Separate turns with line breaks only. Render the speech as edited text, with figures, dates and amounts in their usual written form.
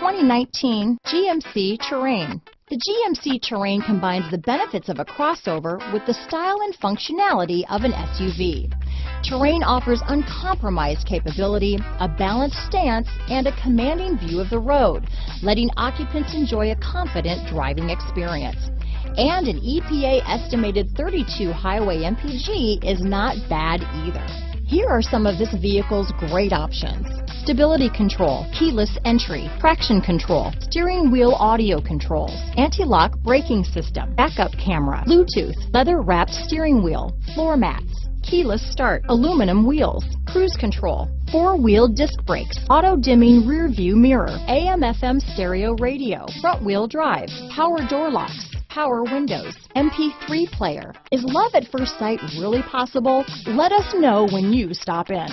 2019 GMC Terrain. The GMC Terrain combines the benefits of a crossover with the style and functionality of an SUV. Terrain offers uncompromised capability, a balanced stance, and a commanding view of the road, letting occupants enjoy a confident driving experience. And an EPA estimated 32 highway MPG is not bad either. Here are some of this vehicle's great options: stability control, keyless entry, traction control, steering wheel audio controls, anti-lock braking system, backup camera, Bluetooth, leather-wrapped steering wheel, floor mats, keyless start, aluminum wheels, cruise control, four-wheel disc brakes, auto-dimming rear-view mirror, AM/FM stereo radio, front-wheel drive, power door locks, power windows, MP3 player. Is love at first sight really possible? Let us know when you stop in.